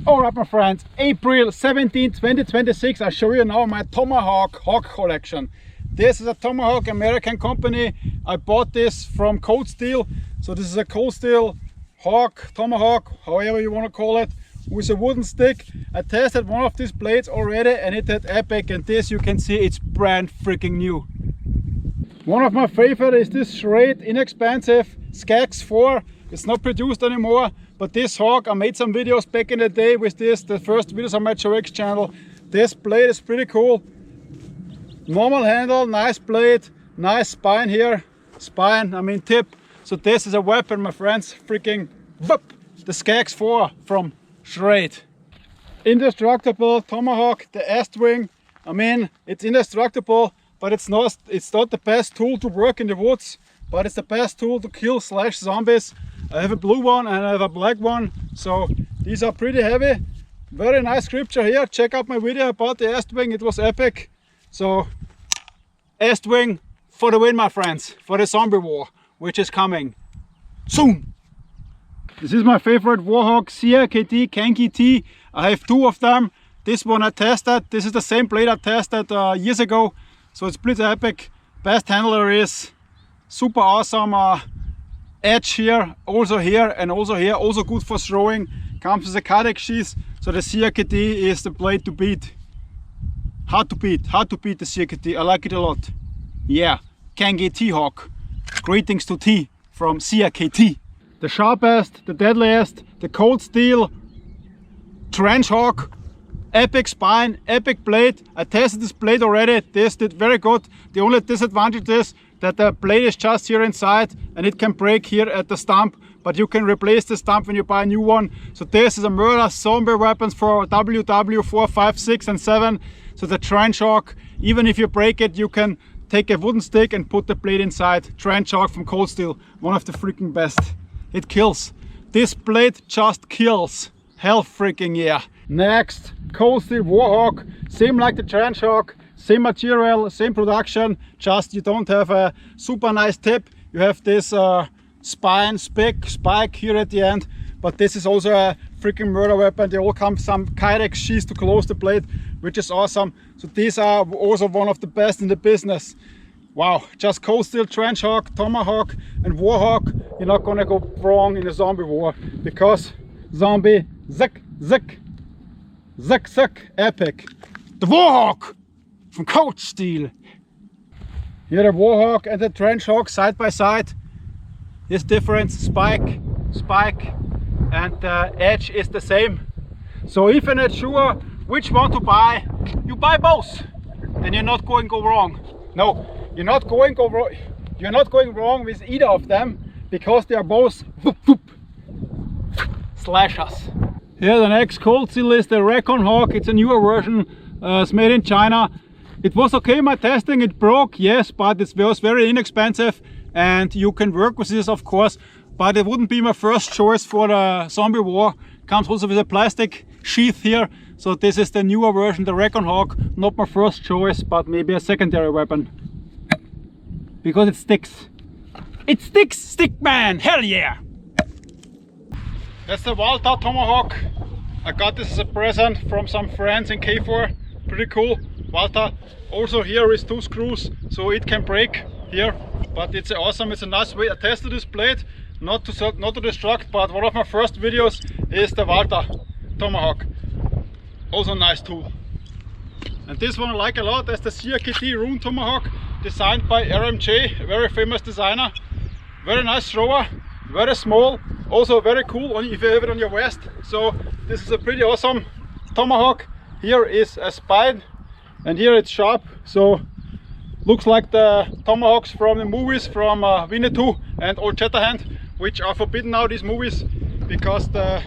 Alright my friends, April 17, 2026, I show you now my Tomahawk Hawk collection. This is a Tomahawk American company. I bought this from Cold Steel. So this is a Cold Steel Hawk, Tomahawk, however you want to call it, with a wooden stick. I tested one of these blades already and it had epic, and this you can see it's brand freaking new. One of my favorite is this Schrade inexpensive Scrade 4. It's not produced anymore, but this Hawk, I made some videos back in the day with this, the first videos on my Joex channel. This blade is pretty cool. Normal handle, nice blade, nice spine here. Spine, I mean tip. So this is a weapon, my friends. Freaking whoop! The Scrade 4 from Schrade. Indestructible Tomahawk, the S-wing. I mean, it's indestructible, but it's not the best tool to work in the woods, but it's the best tool to kill slash zombies. I have a blue one and I have a black one, so these are pretty heavy. Very nice scripture here. Check out my video about the S-wing, it was epic. So S-wing for the win, my friends, for the zombie war, which is coming soon. This is my favorite Warhawk Crkt Kanki T. I have two of them. This one I tested. This is the same blade I tested years ago, so it's pretty epic. Best handler is super awesome. Edge here, also here, and also here, also good for throwing. Comes with a cardiac sheath, so the Crkt is the blade to beat. Hard to beat the Crkt. I like it a lot. Yeah, Kanki T-Hawk. Greetings to T from Crkt. The sharpest, the deadliest, the Cold Steel Trench Hawk. Epic spine, epic blade. I tested this blade already. This did very good. The only disadvantage is that the blade is just here inside and it can break here at the stump, but you can replace the stump when you buy a new one. So this is a murder zombie weapons for WW 4, 5, 6 and 7. So the Trench Hawk, even if you break it, you can take a wooden stick and put the blade inside. Trench Hawk from Cold Steel, one of the freaking best. It kills. This blade just kills. Hell freaking yeah. Next, Cold Steel Warhawk, same like the Trench Hawk, same material, same production, just you don't have a super nice tip. You have this spine spike here at the end, but this is also a freaking murder weapon. They all come with some cardiac sheath to close the blade, which is awesome. So these are also one of the best in the business. Wow, just Cold Steel, Trench Hawk, Tomahawk and Warhawk. You're not gonna go wrong in a zombie war, because zombie zick, epic. The Warhawk from Cold Steel. Here the Warhawk and the Trench Hawk side by side. This difference, spike, and the edge is the same. So if you're not sure which one to buy, you buy both. Then you're not going to go wrong. No, you're not going wrong with either of them, because they are both whoop, whoop, slashers. Here the next Cold Steel is the Recon Hawk. It's a newer version. It's made in China. It was okay, my testing, it broke, yes, but it was very inexpensive and you can work with this of course, but it wouldn't be my first choice for the zombie war. Comes also with a plastic sheath here, so this is the newer version, the Recon Hawk. Not my first choice, but maybe a secondary weapon, because it sticks. It sticks, stickman, hell yeah! That's the Walta Tomahawk. I got this as a present from some friends in K4. Pretty cool. Walta. Also here is two screws, so it can break here. But it's awesome. It's a nice way. I tested this blade, not to destruct, but one of my first videos is the Walta Tomahawk. Also a nice tool. And this one I like a lot. That's the Crkt Rune Tomahawk, designed by RMJ, a very famous designer. Very nice thrower, very small. Also very cool if you have it on your vest. So this is a pretty awesome Tomahawk. Here is a spine and here it's sharp. So looks like the Tomahawks from the movies from Winnie 2 and Old Shatterhand, which are forbidden now, these movies, because the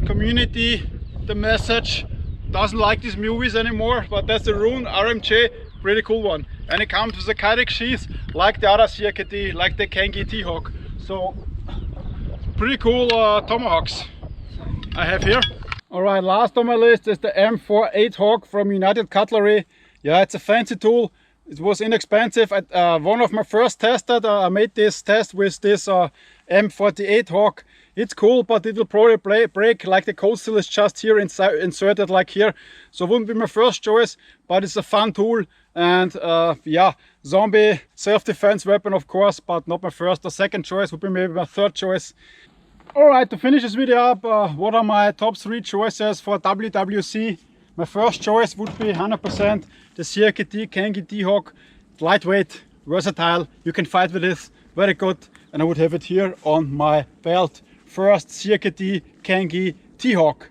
community, the message, doesn't like these movies anymore. But that's the Rune RMJ, pretty cool one. And it comes with a cardiac sheath like the other Crkt, like the Kanki T-Hawk. So pretty cool Tomahawks I have here. Alright, last on my list is the M48 Hawk from United Cutlery. Yeah, it's a fancy tool. It was inexpensive. One of my first tests, I made this test with this M48 Hawk. It's cool, but it will probably break, like the cold steel is just here inserted like here. So it wouldn't be my first choice, but it's a fun tool. And yeah, zombie self-defense weapon, of course, but not my first or second choice. Would be maybe my third choice. All right, to finish this video up, what are my top 3 choices for WWC? My first choice would be 100% the Crkt Kangi T-Hawk. Lightweight, versatile, you can fight with this, very good. And I would have it here on my belt. First Crkt Kangi T-Hawk.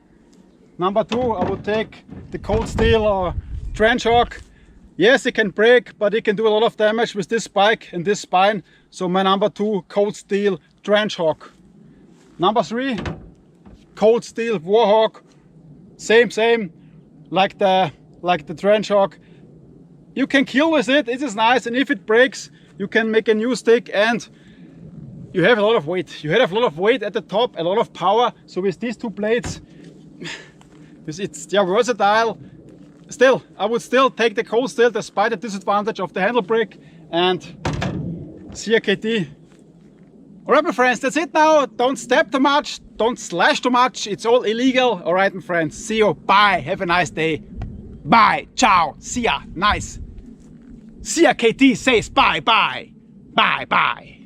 Number 2, I would take the cold steel or trench hawk. Yes, it can break, but it can do a lot of damage with this spike and this spine. So my number 2, cold steel trench hawk. Number 3, cold steel Warhawk. Same like the trench hawk. You can kill with it, it is nice, and if it breaks, you can make a new stick, and you have a lot of weight. You have a lot of weight at the top, a lot of power. So with these 2 blades, it's versatile. Still, I would still take the cold steel despite the disadvantage of the handle brake and Crkt. Alright my friends, that's it now. Don't stab too much, don't slash too much, it's all illegal. Alright my friends, see you, bye, have a nice day. Bye, ciao, see ya, nice. Crkt says bye, bye, bye, bye.